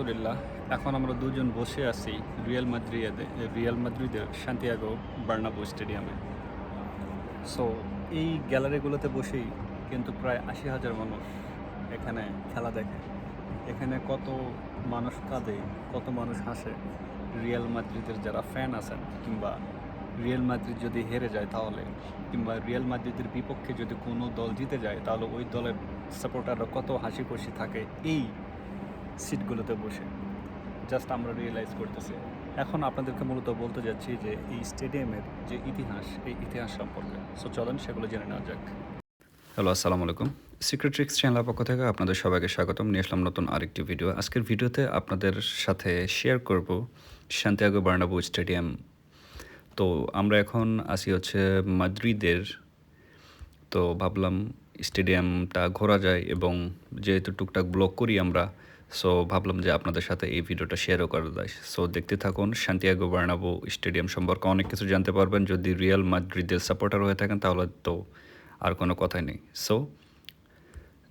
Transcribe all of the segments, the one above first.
আলহামদুলিল্লাহ এখন আমরা দুজন বসে আছি রিয়াল মাদ্রিদের সান্তিয়াগো বার্নাব্যু স্টেডিয়ামে। সো এই গ্যালারিগুলোতে বসেই কিন্তু প্রায় ৮০,০০০ মানুষ এখানে খেলা দেখে। এখানে কত মানুষ কাঁদে, কত মানুষ হাসে। রিয়াল মাদ্রিদের যারা ফ্যান আছেন, কিংবা রিয়াল মাদ্রিদ যদি হেরে যায় তাহলে, কিংবা রিয়াল মাদ্রিদের বিপক্ষে যদি কোনো দল জিতে যায় তাহলে ওই দলের সাপোর্টাররা কত হাসি খুশি থাকে এই সিটগুলোতে বসে। জাস্ট আমরা রিয়েলাইজ করতেছি। এখন আপনাদেরকে মূলত বলতে যাচ্ছি যে এই স্টেডিয়ামের যে ইতিহাস, এই ইতিহাস সম্পর্কে। সো চলেন সেগুলো জেনে নেওয়া যাক। হ্যালো, আসসালামু আলাইকুম। সিক্রেট ট্রিক্স চ্যানেলের পক্ষ থেকে আপনাদের সবাইকে স্বাগতম। নিয়ে আসলাম নতুন আরেকটি ভিডিও। আজকের ভিডিওতে আপনাদের সাথে শেয়ার করব সান্তিয়াগো বার্নাব্যু স্টেডিয়াম। তো আমরা এখন আসি হচ্ছে মাদ্রিদের। তো ভাবলাম স্টেডিয়ামটা ঘোরা যায়, এবং যেহেতু টুকটাক ব্লগ করি আমরা, সো ভাবলাম যে আপনাদের সাথে এই ভিডিওটা শেয়ারও করা যায়। সো দেখতে থাকুন। সান্তিয়াগো বার্নাব্যু স্টেডিয়াম সম্পর্কে অনেক কিছু জানতে পারবেন। যদি রিয়াল মাদ্রিদের সাপোর্টার হয়ে থাকেন তাহলে তো আর কোনো কথাই নেই। সো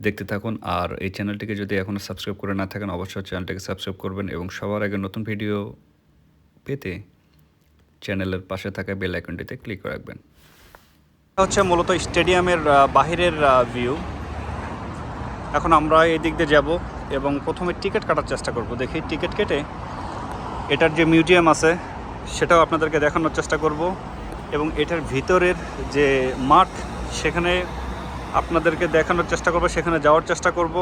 দেখতে থাকুন। আর এই চ্যানেলটিকে যদি এখনও সাবস্ক্রাইব করে না থাকেন অবশ্যই চ্যানেলটিকে সাবস্ক্রাইব করবেন, এবং সবার আগে নতুন ভিডিও পেতে চ্যানেলের পাশে থাকা বেল আইকনটিতে ক্লিক করে রাখবেন। হচ্ছে মূলত স্টেডিয়ামের বাহিরের ভিউ। এখন আমরা এই দিক দিয়ে যাব এবং প্রথমে টিকিট কাটার চেষ্টা করব। দেখি টিকিট কেটে এটার যে মিউজিয়াম আছে সেটাও আপনাদেরকে দেখানোর চেষ্টা করব, এবং এটার ভিতরের যে মাঠ সেখানে আপনাদেরকে দেখানোর চেষ্টা করব, সেখানে যাওয়ার চেষ্টা করব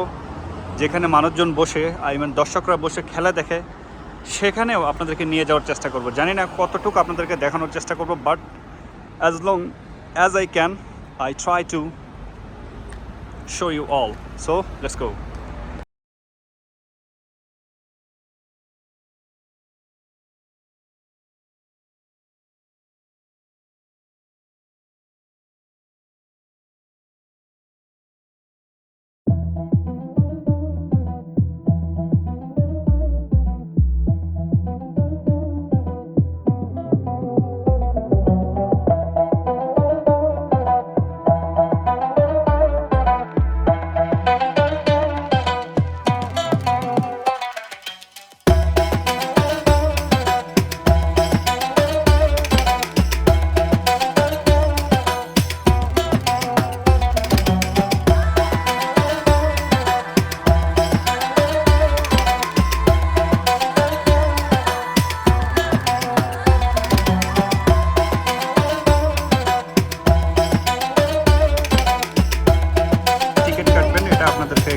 যেখানে মানুষজন বসে, দর্শকরা বসে খেলা দেখে, সেখানেও আপনাদেরকে নিয়ে যাওয়ার চেষ্টা করব। জানি না কতটুকু আপনাদেরকে দেখানোর চেষ্টা করব, but as long as I can, I try to show you all. So let's go.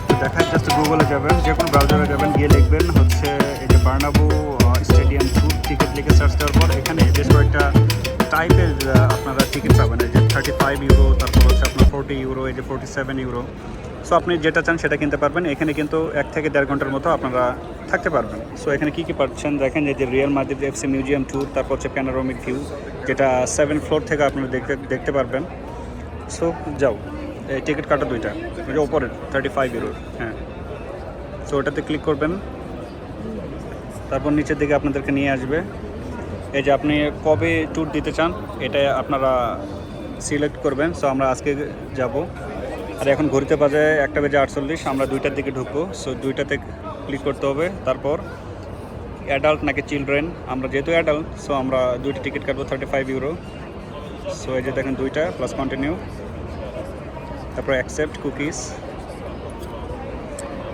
একটু দেখায়, জাস্ট গুগলে যাবেন, যে কোনো ব্রাউজারে যাবেন, গিয়ে লিখবেন হচ্ছে এই যে বার্নাব্যু স্টেডিয়াম ট্যুর টিকিট লিখে সার্চ দেওয়ার পর এখানে বেশ কয়েকটা টাইপের আপনারা টিকিট পাবেন। এই যে 35 ইউরো, তারপর হচ্ছে আপনার 40 ইউরো, এই যে 47 ইউরো। সো আপনি যেটা চান সেটা কিনতে পারবেন। এখানে কিন্তু 1 থেকে 1.5 ঘন্টার মতো আপনারা থাকতে পারবেন। সো এখানে কী কী পাচ্ছেন দেখেন, যে Real Madrid FC museum tour, তারপর হচ্ছে প্যানোরামিক ভিউ, যেটা 7 ফ্লোর থেকে আপনারা দেখতে পারবেন। সো যাও, এই টিকিট কাটা দুইটা, ওই যে ওপরের 35 ইউরো। হ্যাঁ, সো ওটাতে ক্লিক করবেন, তারপর নিচের দিকে আপনাদেরকে নিয়ে আসবে। এই যে আপনি কবে ট্যুর দিতে চান এটা আপনারা সিলেক্ট করবেন। সো আমরা আজকে যাব, আর এখন ঘুরতে বাজে 1:48, আমরা 2টার দিকে ঢুকবো। সো 2টাতে ক্লিক করতে হবে। তারপর অ্যাডাল্ট নাকি চিলড্রেন, আমরা যেহেতু অ্যাডাল্ট সো আমরা 2টা টিকিট কাটবো 35 ইউরো। সো এই যে দেখেন 2টা প্লাস কন্টিনিউ, তারপর অ্যাকসেপ্ট কুকিজ।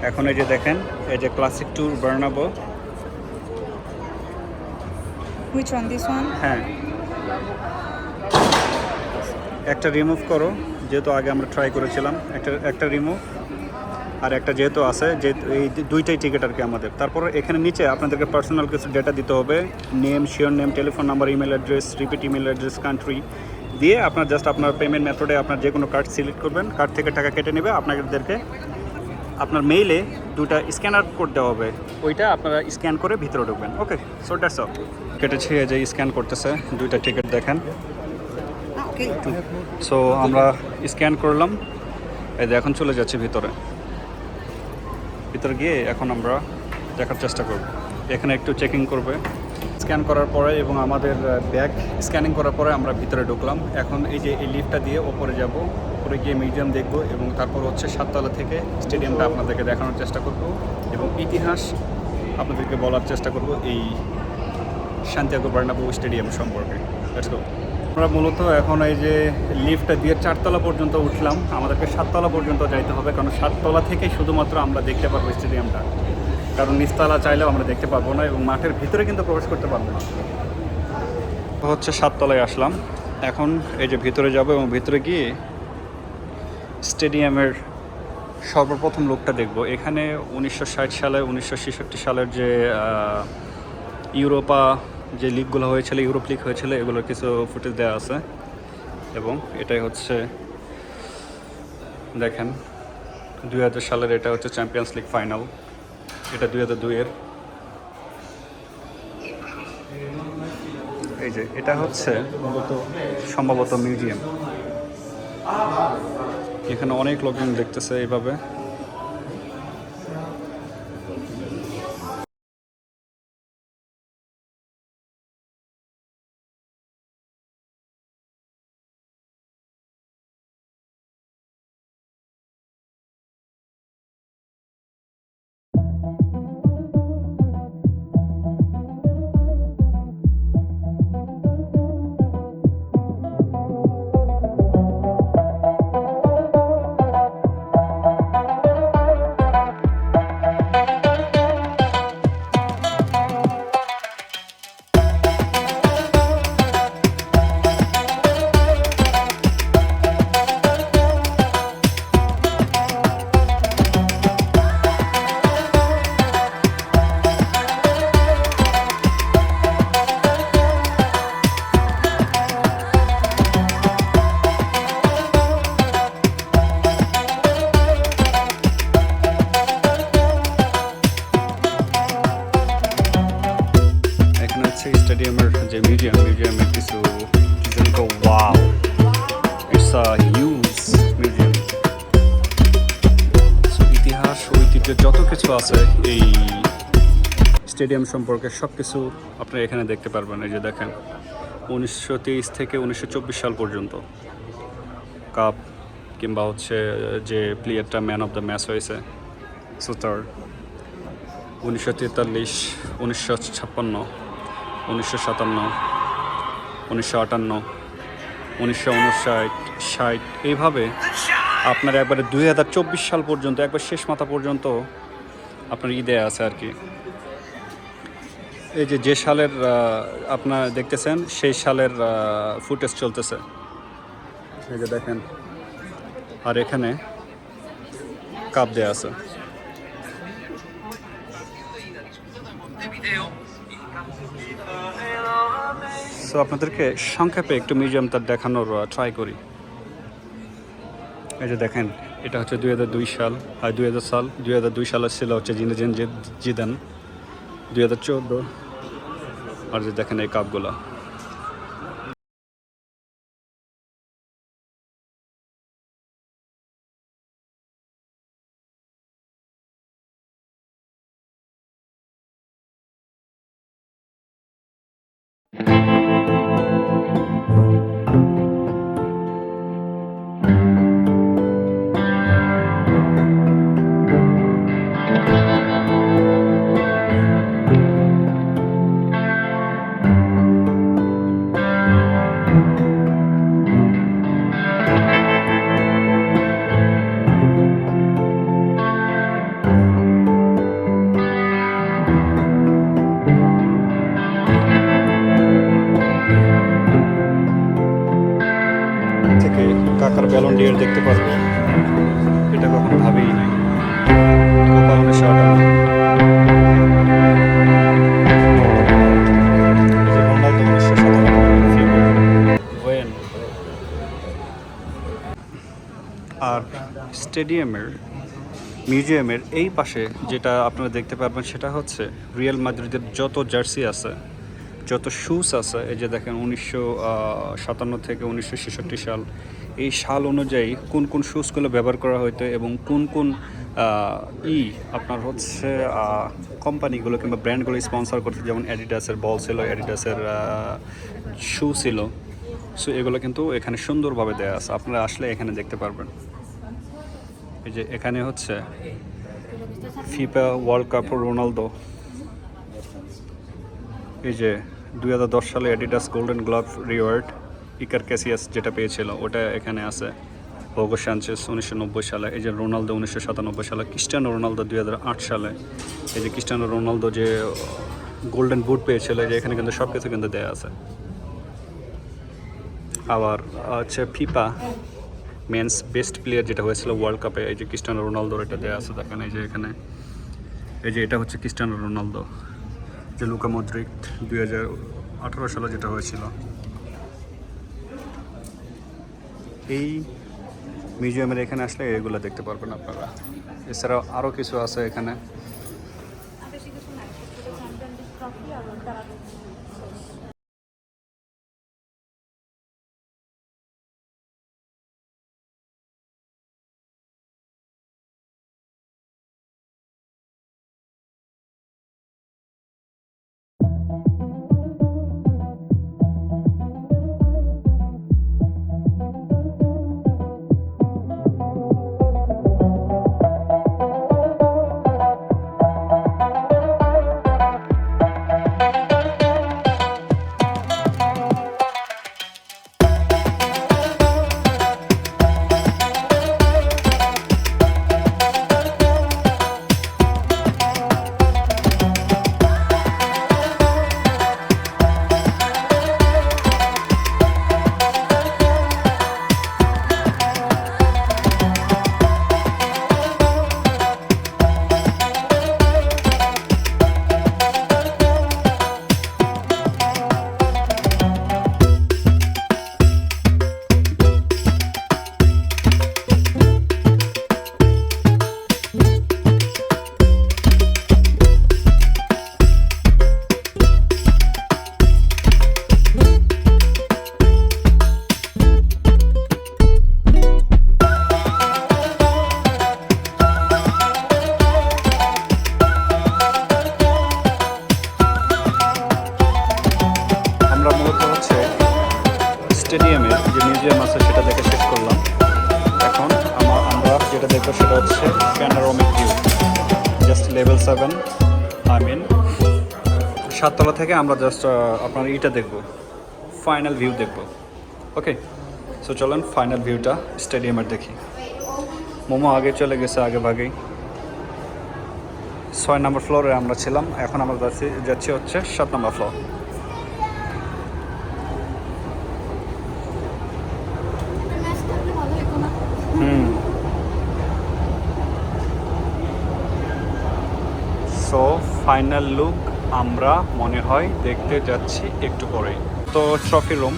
এখন এই যে দেখেন, এই যে classic tour Bernabeu. Which one? This one? হ্যাঁ, একটা রিমুভ করো, যেহেতু আগে আমরা ট্রাই করেছিলাম। একটা রিমুভ, আর একটা যেহেতু আছে, যে এই 2টাই টিকিট আর কি আমাদের। তারপর এখানে নিচে আপনাদেরকে পার্সোনাল কিছু ডেটা দিতে হবে, name, sure name, telephone number, email address, repeat email address, country দিয়ে আপনার জাস্ট আপনার পেমেন্ট মেথডে আপনার যে কোনো কার্ড সিলেক্ট করবেন, কার্ড থেকে টাকা কেটে নেবে। আপনাদেরকে আপনার মেইলে 2টা স্ক্যানার কোড দেওয়া হবে, ওইটা আপনারা স্ক্যান করে ভিতরে ঢুকবেন। ওকে, সো দ্যাটস অল। কেটেছে, যে স্ক্যান করতেছে 2টা টিকিট দেখেন। Okay. সো আমরা স্ক্যান করলাম, এই যে এখন চলে যাচ্ছে ভিতরে গিয়ে এখন আমরা দেখার চেষ্টা করব। এখানে একটু চেকিং করবে, স্ক্যান করার পরে এবং আমাদের ব্যাগ স্ক্যানিং করার পরে আমরা ভিতরে ঢুকলাম। এখন এই যে এই লিফটটা দিয়ে ওপরে যাব, উপরে গিয়ে মিউজিয়াম দেখব, এবং তারপর হচ্ছে 7 তলা থেকে স্টেডিয়ামটা আপনাদেরকে দেখানোর চেষ্টা করব, এবং ইতিহাস আপনাদেরকে বলার চেষ্টা করব এই সান্তিয়াগো বার্নাবেউ স্টেডিয়াম সম্পর্কে। Let's go. আমরা মূলত এখন এই যে লিফটটা দিয়ে 4 তলা পর্যন্ত উঠলাম, আমাদেরকে 7 তলা পর্যন্ত যাইতে হবে, কারণ 7 তলা থেকেই শুধুমাত্র আমরা দেখতে পারবো স্টেডিয়ামটা, কারণ নিচতলা চাইলেও আমরা দেখতে পারবো না এবং মাঠের ভিতরে কিন্তু প্রবেশ করতে পারবো না। হচ্ছে 7 তলায় আসলাম, এখন এই যে ভিতরে যাব এবং ভিতরে গিয়ে স্টেডিয়ামের সর্বপ্রথম লোকটা দেখব। এখানে 1960 সালে 1966 সালের যে ইউরোপা যে লিগগুলো হয়েছিল, ইউরোপ লিগ হয়েছিল, এগুলোর কিছু ফুটেজ দেওয়া আছে এবং এটাই হচ্ছে দেখেন 2000 সালের এটা হচ্ছে চ্যাম্পিয়ন্স লিগ ফাইনাল, এটা 2002-এর। এই যে এটা হচ্ছে মূলত সম্ভবত মিউজিয়াম, এখানে অনেক লোকজন দেখতেছে এইভাবে। স্টেডিয়ামের যে মিউজিয়ামের কিছু wow, it's a huge museum. ইতিহাস ঐতিহ্য যত কিছু আছে এই স্টেডিয়াম সম্পর্কে সব কিছু আপনারা এখানে দেখতে পারবেন। এই যে দেখেন 1923 থেকে 1924 সাল পর্যন্ত কাপ, কিংবা হচ্ছে যে প্লেয়ারটা ম্যান অফ দ্য ম্যাচ হয়েছে সুতার, 1943, 1956, 1957, 1958, 1959, 60, এইভাবে আপনার একবারে 2024 সাল পর্যন্ত, একবার শেষ মাথা পর্যন্ত আপনার দেয়া আছে আর কি। এই যে সালের আপনার দেখতেছেন সেই সালের ফুটেজ চলতেছে, এই যে দেখেন, আর এখানে কাপ দেয়া আছে। সো আপনাদেরকে সংক্ষেপে একটু মিউজিয়ামটা দেখানোর ট্রাই করি। এই যে দেখেন, এটা হচ্ছে 2002 সাল, আর 2002 সালে ছিল হচ্ছে জিনেদিন জিদান, 2014, আর যে দেখেন এই কাপগুলা। থেকে কাকার ব্যালন ডিয়ার দেখতে পারবো, এটা কখনো ভাবেই নাই। কোপা 1958, রোনালদো 1997, আর স্টেডিয়ামের মিউজিয়ামের এই পাশে যেটা আপনারা দেখতে পারবেন সেটা হচ্ছে রিয়াল মাদ্রিদের যত জার্সি আছে, যত শুজ আছে। এই যে দেখেন 1957 থেকে 1966 সাল, এই সাল অনুযায়ী কোন কোন শুজগুলো ব্যবহার করা হতো এবং কোন কোন আপনার হচ্ছে কোম্পানিগুলো কিংবা ব্র্যান্ডগুলো স্পন্সর করছে, যেমন অ্যাডিডাসের বল ছিল, অ্যাডিডাসের শু ছিল। সো এগুলো কিন্তু এখানে সুন্দরভাবে দেওয়া আছে, আপনারা আসলে এখানে দেখতে পারবেন। এই যে এখানে হচ্ছে ফিফা ওয়ার্ল্ড কাপ রোনালদো এই যে 2010 সালে অ্যাডিডাস গোল্ডেন গ্লোভ রিওয়ার্ড ইকার ক্যাসিয়াস যেটা পেয়েছিল ওটা এখানে আছে। হোগো সানচেজ 1990 সালে, এই যে রোনালদো 1997 সালে, ক্রিস্টিয়ানো রোনালদো 2008 সালে, এই যে ক্রিস্টিয়ানো রোনালদো যে গোল্ডেন বুট পেয়েছিল, এই যে এখানে কিন্তু সব কিছু কিন্তু দেওয়া আছে। আবার হচ্ছে ফিফা মেন্স বেস্ট প্লেয়ার যেটা হয়েছিল ওয়ার্ল্ড কাপে, এই যে ক্রিস্টিয়ানো রোনালদোর এটা দেওয়া আছে দেখেন। এই যে এখানে এই যে এটা হচ্ছে ক্রিস্টিয়ানো রোনালদো, যে লুকা মদ্রিক 2018 সালে যেটা হয়েছিল। এই মিউজিয়ামের এখানে আসলে এগুলো দেখতে পারবেন আপনারা। এছাড়াও আরও কিছু আছে এখানে। আমরা মূলত হচ্ছে স্টেডিয়ামের যে মিউজিয়াম আছে সেটা দেখে শেষ করলাম। এখন আমরা যেটা দেখবো সেটা হচ্ছে panoramic view, just level 7, I mean 7 তলা থেকে আমরা জাস্ট আপনার এইটা দেখবো, ফাইনাল ভিউ দেখবো। ওকে, সো চলেন ফাইনাল ভিউটা স্টেডিয়ামের দেখি। মোমো আগে চলে গেছে আগে ভাগেই। 6 নম্বর ফ্লোরে আমরা ছিলাম, এখন আমরা যাচ্ছি হচ্ছে 7 নম্বর ফ্লোর। সো ফাইনাল লুক আমরা মনে হয় দেখতে যাচ্ছি একটু পরেই। তো ট্রফি রুম,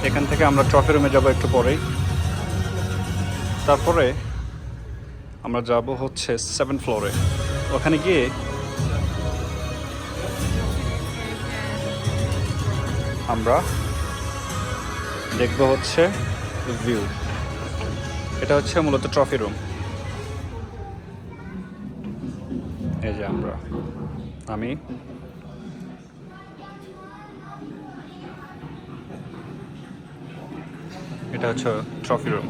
এখান থেকে আমরা ট্রফি রুমে যাব একটু পরেই। তারপরে আমরা যাব হচ্ছে 7 ফ্লোরে, ওখানে গিয়ে আমরা দেখব হচ্ছে ভিউ। এটা হচ্ছে মূলত ট্রফি রুম। এই যে আমি এটা হচ্ছে trophy room.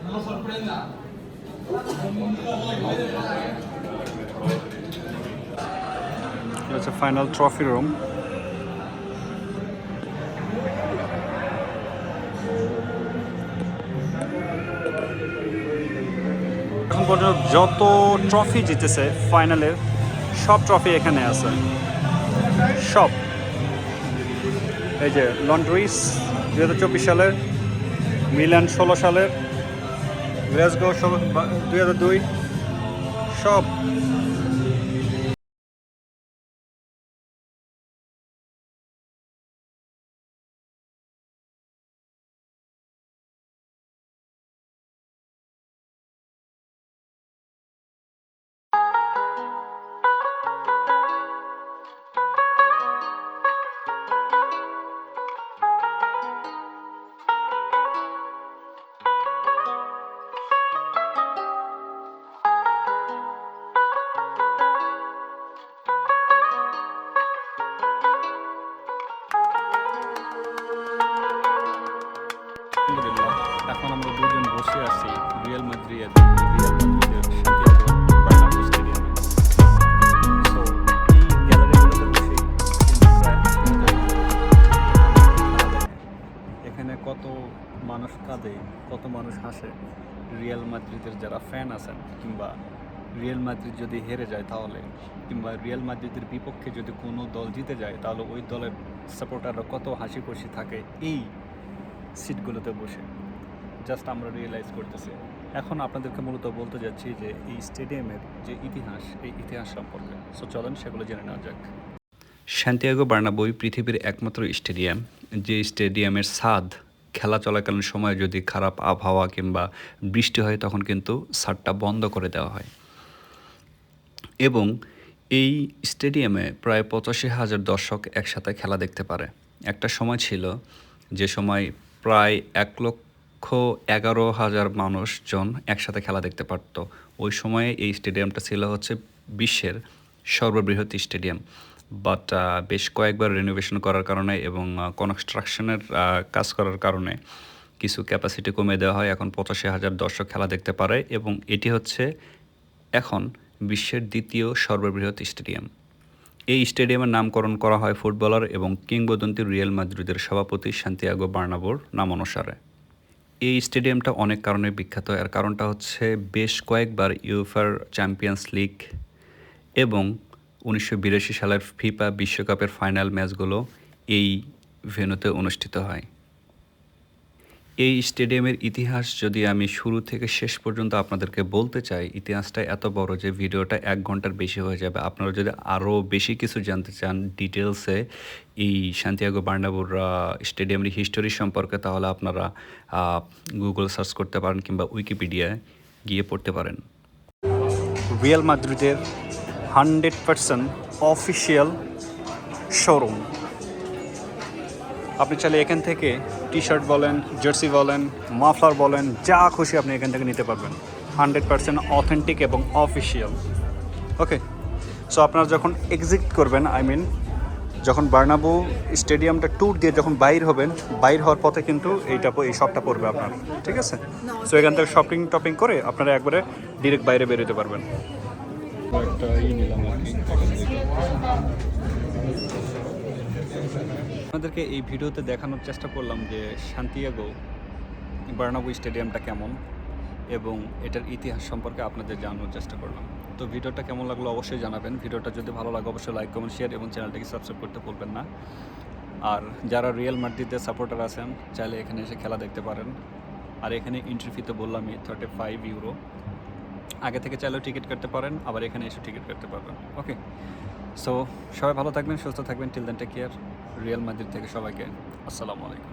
No lo sorprenda. It's a final trophy room. এখন পর্যন্ত যত ট্রফি জিতেছে ফাইনালের সব ট্রফি এখানে আছে, সব। এই যে লন্ড্রিস 2024 সালের, মিলান 16 সালের, গ্লাসগো 2002, সব। ইতিহাসে রিয়াল মাদ্রিদের যারা ফ্যান আছেন, কিংবা রিয়াল মাদ্রিদ যদি হেরে যায় তাহলে, কিংবা রিয়াল মাদ্রিদের বিপক্ষে যদি কোনো দল জিতে যায় তাহলে ওই দলের সাপোর্টাররা কত হাসি খুশি থাকে এই সিটগুলোতে বসে, জাস্ট আমরা রিয়েলাইজ করতেছি। এখন আপনাদেরকে মূলত বলতে যাচ্ছি যে এই স্টেডিয়ামের যে ইতিহাস, এই ইতিহাস সম্পর্কে। সো চলেন সেগুলো জেনে নেওয়া যাক। সান্তিয়াগো বার্নাব্যু পৃথিবীর একমাত্র স্টেডিয়াম, যে স্টেডিয়ামের ছাদ খেলা চলাকালীন সময় যদি খারাপ আবহাওয়া কিংবা বৃষ্টি হয় তখন কিন্তু ছাদটা বন্ধ করে দেওয়া হয়। এবং এই স্টেডিয়ামে প্রায় 85,000 দর্শক একসাথে খেলা দেখতে পারে। একটা সময় ছিল যে সময় প্রায় 1,11,000 মানুষজন একসাথে খেলা দেখতে পারত। ওই সময়ে এই স্টেডিয়ামটা ছিল হচ্ছে বিশ্বের সর্ববৃহৎ স্টেডিয়াম। বাট বেশ কয়েকবার রিনোভেশন করার কারণে এবং কনস্ট্রাকশনের কাজ করার কারণে কিছু ক্যাপাসিটি কমে দেওয়া হয়। এখন 85,000 দর্শক খেলা দেখতে পারে এবং এটি হচ্ছে এখন বিশ্বের দ্বিতীয় সর্ববৃহৎ স্টেডিয়াম। এই স্টেডিয়ামের নামকরণ করা হয় ফুটবলার এবং কিংবদন্তি রিয়াল মাদ্রিদের সভাপতি সান্তিয়াগো বার্নাব্যুর নাম অনুসারে। এই স্টেডিয়ামটা অনেক কারণে বিখ্যাত। এর কারণটা হচ্ছে বেশ কয়েকবার ইউএফার চ্যাম্পিয়ন্স লিগ এবং 1982 সালের ফিফা বিশ্বকাপের ফাইনাল ম্যাচগুলো এই ভেন্যুতে অনুষ্ঠিত হয়। এই স্টেডিয়ামের ইতিহাস যদি আমি শুরু থেকে শেষ পর্যন্ত আপনাদেরকে বলতে চাই, ইতিহাসটা এত বড় যে ভিডিওটা 1 ঘন্টার বেশি হয়ে যাবে। আপনারা যদি আরও বেশি কিছু জানতে চান ডিটেলসে এই সান্তিয়াগো বার্নাব্যুর স্টেডিয়ামের হিস্টোরি সম্পর্কে, তাহলে আপনারা গুগল সার্চ করতে পারেন কিংবা উইকিপিডিয়ায় গিয়ে পড়তে পারেন। রিয়াল মাদ্রিদের 100% অফিসিয়াল শোরুম। আপনি চাইলে এখান থেকে টি শার্ট বলেন, জার্সি বলেন, মাফলার বলেন, যা খুশি আপনি এখান থেকে নিতে পারবেন। 100% অথেন্টিক এবং অফিসিয়াল। ওকে, সো আপনারা যখন এক্সিট করবেন, যখন বার্নাব্যু স্টেডিয়ামটা ট্যুর দিয়ে যখন বাইর হবেন, বাইর হওয়ার পথে কিন্তু এই শপটা পড়বে আপনার, ঠিক আছে? সো এখান থেকে শপিং করে আপনারা একবারে ডিরেক্ট বাইরে বেরোতে পারবেন। একটা নিলাম আর কি। আপনাদেরকে এই ভিডিওতে দেখানোর চেষ্টা করলাম যে সান্তিয়াগো বার্নাব্যু স্টেডিয়ামটা কেমন এবং এটার ইতিহাস সম্পর্কে আপনাদের জানানোর চেষ্টা করলাম। তো ভিডিওটা কেমন লাগলো অবশ্যই জানাবেন। ভিডিওটা যদি ভালো লাগে অবশ্যই লাইক, কমেন্ট, শেয়ার এবং চ্যানেলটাকে সাবস্ক্রাইব করতে ভুলবেন না। আর যারা রিয়াল মাদ্রিদের সাপোর্টার আছেন চাইলে এখানে এসে খেলা দেখতে পারেন। আর এখানে এন্ট্রি ফি তো বললামই 35 ইউরো। আগে থেকে চাইলেও টিকিট কাটতে পারেন, আবার এখানে এসে টিকিট কাটতে পারবেন। ওকে, সো সবাই ভালো থাকবেন, সুস্থ থাকবেন। Till then take care. Real Madrid থেকে সবাইকে আসসালামু আলাইকুম।